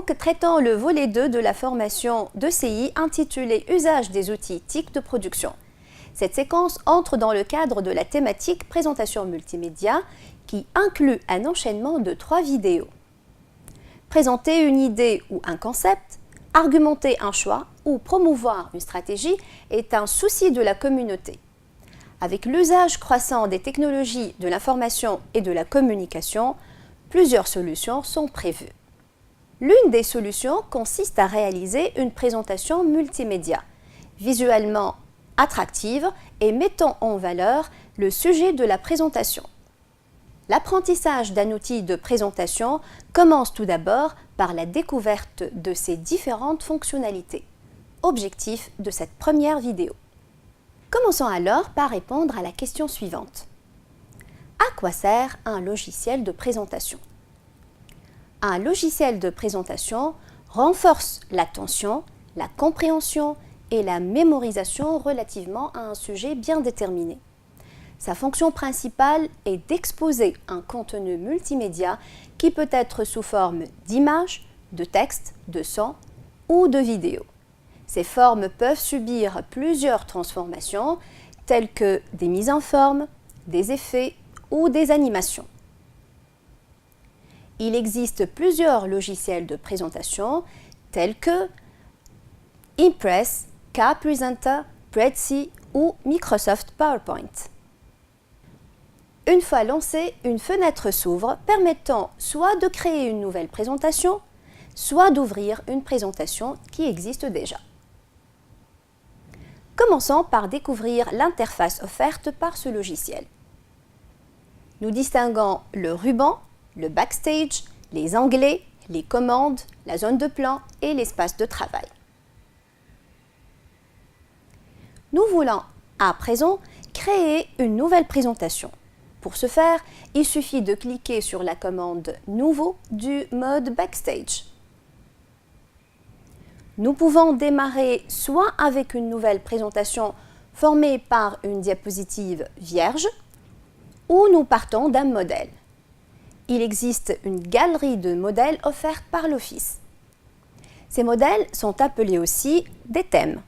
donc traitant le volet 2 de la formation d'ECI intitulé « Usage des outils TIC de production ». Cette séquence entre dans le cadre de la thématique « Présentation multimédia » qui inclut un enchaînement de 3 vidéos. Présenter une idée ou un concept, argumenter un choix ou promouvoir une stratégie est un souci de la communauté. Avec l'usage croissant des technologies de l'information et de la communication, plusieurs solutions sont prévues. L'une des solutions consiste à réaliser une présentation multimédia, visuellement attractive et mettant en valeur le sujet de la présentation. L'apprentissage d'un outil de présentation commence tout d'abord par la découverte de ses différentes fonctionnalités. Objectif de cette première vidéo. Commençons alors par répondre à la question suivante. À quoi sert un logiciel de présentation? Un logiciel de présentation renforce l'attention, la compréhension et la mémorisation relativement à un sujet bien déterminé. Sa fonction principale est d'exposer un contenu multimédia qui peut être sous forme d'images, de texte, de son ou de vidéo. Ces formes peuvent subir plusieurs transformations telles que des mises en forme, des effets ou des animations. Il existe plusieurs logiciels de présentation tels que Impress, KPresenter, Prezi ou Microsoft PowerPoint. Une fois lancée, une fenêtre s'ouvre permettant soit de créer une nouvelle présentation, soit d'ouvrir une présentation qui existe déjà. Commençons par découvrir l'interface offerte par ce logiciel. Nous distinguons le ruban, le backstage, les onglets, les commandes, la zone de plan et l'espace de travail. Nous voulons à présent créer une nouvelle présentation. Pour ce faire, il suffit de cliquer sur la commande « Nouveau » du mode Backstage. Nous pouvons démarrer soit avec une nouvelle présentation formée par une diapositive vierge, ou nous partons d'un modèle. Il existe une galerie de modèles offerts par l'Office. Ces modèles sont appelés aussi des thèmes.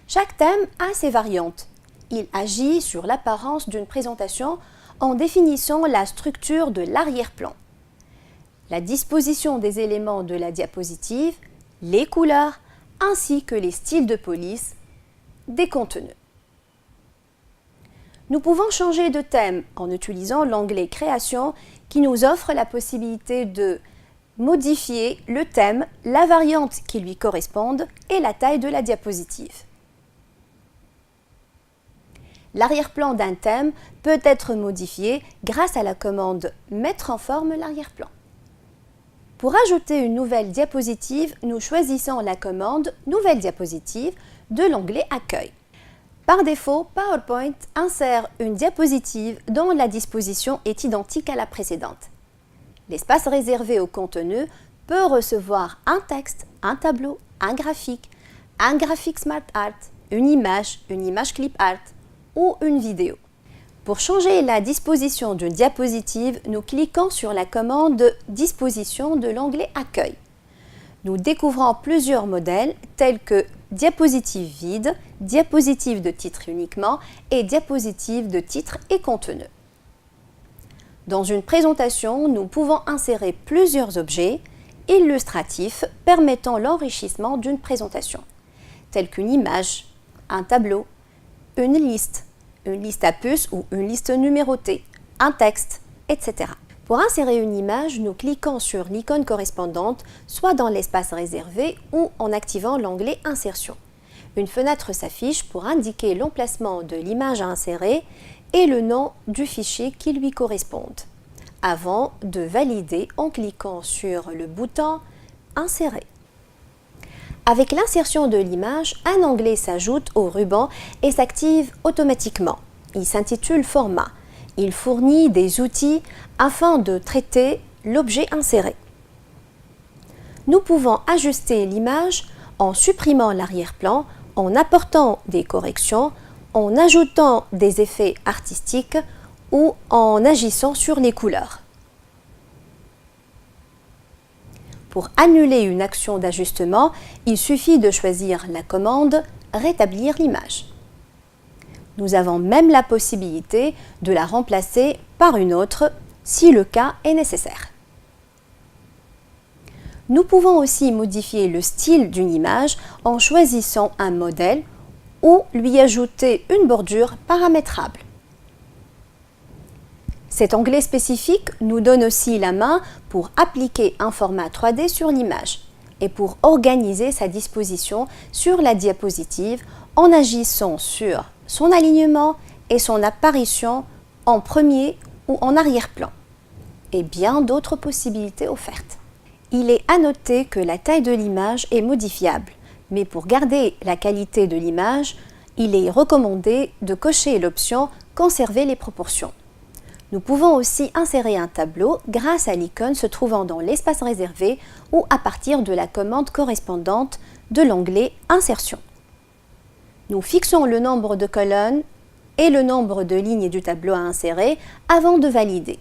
Chaque thème a ses variantes. Il agit sur l'apparence d'une présentation en définissant la structure de l'arrière-plan, la disposition des éléments de la diapositive, les couleurs, ainsi que les styles de police des contenus. Nous pouvons changer de thème en utilisant l'onglet Création qui nous offre la possibilité de modifier le thème, la variante qui lui corresponde et la taille de la diapositive. L'arrière-plan d'un thème peut être modifié grâce à la commande « Mettre en forme l'arrière-plan ». Pour ajouter une nouvelle diapositive, nous choisissons la commande « Nouvelle diapositive » de l'onglet « Accueil ». Par défaut, PowerPoint insère une diapositive dont la disposition est identique à la précédente. L'espace réservé au contenu peut recevoir un texte, un tableau, un graphique Smart Art, une image clip art ou une vidéo. Pour changer la disposition d'une diapositive, nous cliquons sur la commande « Disposition » de l'onglet « Accueil ». Nous découvrons plusieurs modèles tels que diapositive vide, diapositive de titre uniquement et diapositive de titre et contenu. Dans une présentation, nous pouvons insérer plusieurs objets illustratifs permettant l'enrichissement d'une présentation, tels qu'une image, un tableau, une liste à puces ou une liste numérotée, un texte, etc. Pour insérer une image, nous cliquons sur l'icône correspondante, soit dans l'espace réservé ou en activant l'onglet « Insertion ». Une fenêtre s'affiche pour indiquer l'emplacement de l'image à insérer et le nom du fichier qui lui corresponde, avant de valider en cliquant sur le bouton « Insérer ». Avec l'insertion de l'image, un onglet s'ajoute au ruban et s'active automatiquement. Il s'intitule « Format ». Il fournit des outils afin de traiter l'objet inséré. Nous pouvons ajuster l'image en supprimant l'arrière-plan, en apportant des corrections, en ajoutant des effets artistiques ou en agissant sur les couleurs. Pour annuler une action d'ajustement, il suffit de choisir la commande « Rétablir l'image ». Nous avons même la possibilité de la remplacer par une autre si le cas est nécessaire. Nous pouvons aussi modifier le style d'une image en choisissant un modèle ou lui ajouter une bordure paramétrable. Cet onglet spécifique nous donne aussi la main pour appliquer un format 3D sur l'image et pour organiser sa disposition sur la diapositive en agissant sur son alignement et son apparition en premier ou en arrière-plan, et bien d'autres possibilités offertes. Il est à noter que la taille de l'image est modifiable, mais pour garder la qualité de l'image, il est recommandé de cocher l'option « Conserver les proportions ». Nous pouvons aussi insérer un tableau grâce à l'icône se trouvant dans l'espace réservé ou à partir de la commande correspondante de l'onglet « Insertion ». Nous fixons le nombre de colonnes et le nombre de lignes du tableau à insérer avant de valider.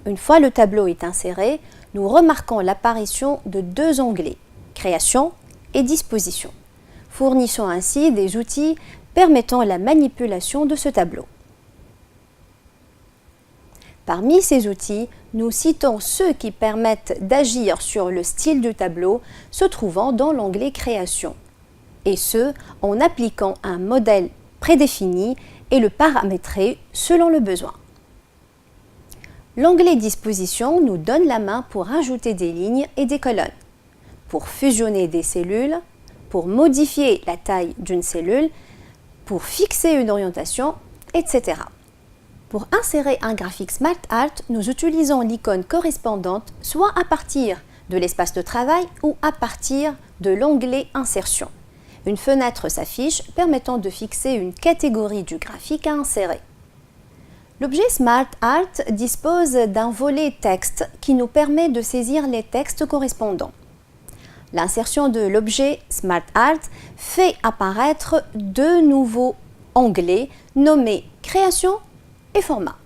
Une fois le tableau est inséré, nous remarquons l'apparition de deux onglets, Création et Disposition, fournissant ainsi des outils permettant la manipulation de ce tableau. Parmi ces outils, nous citons ceux qui permettent d'agir sur le style du tableau se trouvant dans l'onglet Création, et ce, en appliquant un modèle prédéfini et le paramétrer selon le besoin. L'onglet Disposition nous donne la main pour ajouter des lignes et des colonnes, pour fusionner des cellules, pour modifier la taille d'une cellule, pour fixer une orientation, etc. Pour insérer un graphique SmartArt, nous utilisons l'icône correspondante soit à partir de l'espace de travail ou à partir de l'onglet Insertion. Une fenêtre s'affiche permettant de fixer une catégorie du graphique à insérer. L'objet SmartArt dispose d'un volet texte qui nous permet de saisir les textes correspondants. L'insertion de l'objet SmartArt fait apparaître deux nouveaux onglets nommés Création et Format.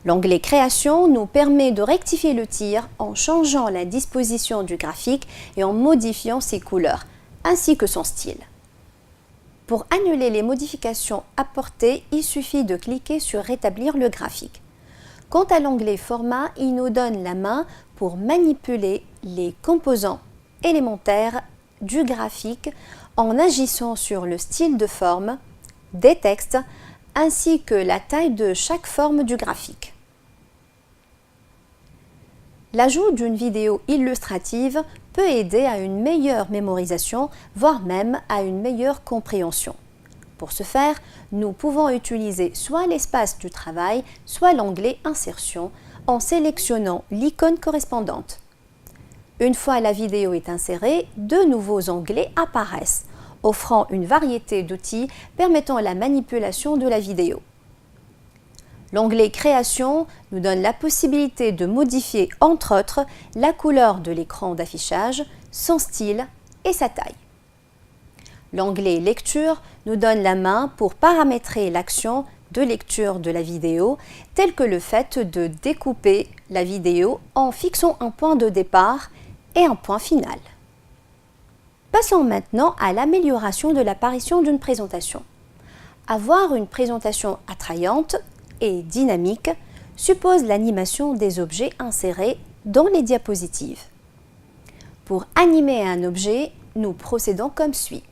L'onglet Création nous permet de rectifier le tir en changeant la disposition du graphique et en modifiant ses couleurs, ainsi que son style. Pour annuler les modifications apportées, il suffit de cliquer sur Rétablir le graphique. Quant à l'onglet Format, il nous donne la main pour manipuler les composants élémentaires du graphique en agissant sur le style de forme, des textes, ainsi que la taille de chaque forme du graphique. L'ajout d'une vidéo illustrative peut aider à une meilleure mémorisation, voire même à une meilleure compréhension. Pour ce faire, nous pouvons utiliser soit l'espace du travail, soit l'onglet Insertion en sélectionnant l'icône correspondante. Une fois la vidéo est insérée, deux nouveaux onglets apparaissent, offrant une variété d'outils permettant la manipulation de la vidéo. L'onglet Création nous donne la possibilité de modifier, entre autres, la couleur de l'écran d'affichage, son style et sa taille. L'onglet Lecture nous donne la main pour paramétrer l'action de lecture de la vidéo, tel que le fait de découper la vidéo en fixant un point de départ et un point final. Passons maintenant à l'amélioration de l'apparition d'une présentation. Avoir une présentation attrayante et dynamique suppose l'animation des objets insérés dans les diapositives. Pour animer un objet, nous procédons comme suit.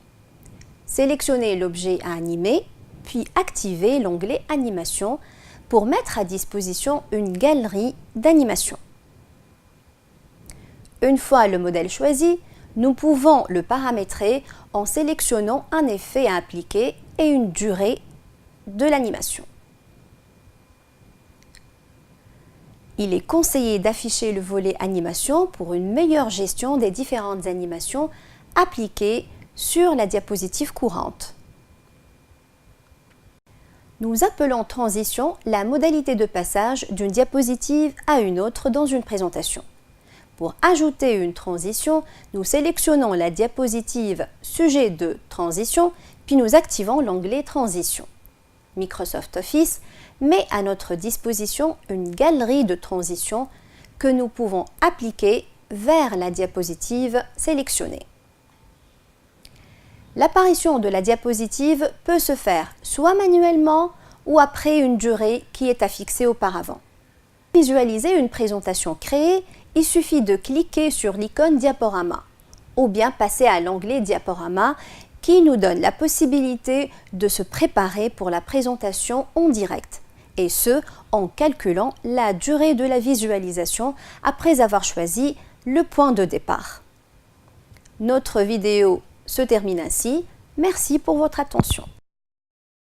Sélectionnez l'objet à animer, puis activez l'onglet Animation pour mettre à disposition une galerie d'animation. Une fois le modèle choisi, nous pouvons le paramétrer en sélectionnant un effet à appliquer et une durée de l'animation. Il est conseillé d'afficher le volet Animation pour une meilleure gestion des différentes animations appliquées sur la diapositive courante. Nous appelons transition la modalité de passage d'une diapositive à une autre dans une présentation. Pour ajouter une transition, nous sélectionnons la diapositive Sujet de transition, puis nous activons l'onglet Transition. Microsoft Office met à notre disposition une galerie de transitions que nous pouvons appliquer vers la diapositive sélectionnée. L'apparition de la diapositive peut se faire soit manuellement ou après une durée qui est affixée auparavant. Pour visualiser une présentation créée, il suffit de cliquer sur l'icône diaporama ou bien passer à l'onglet diaporama qui nous donne la possibilité de se préparer pour la présentation en direct, et ce, en calculant la durée de la visualisation après avoir choisi le point de départ. Notre vidéo se termine ainsi. Merci pour votre attention.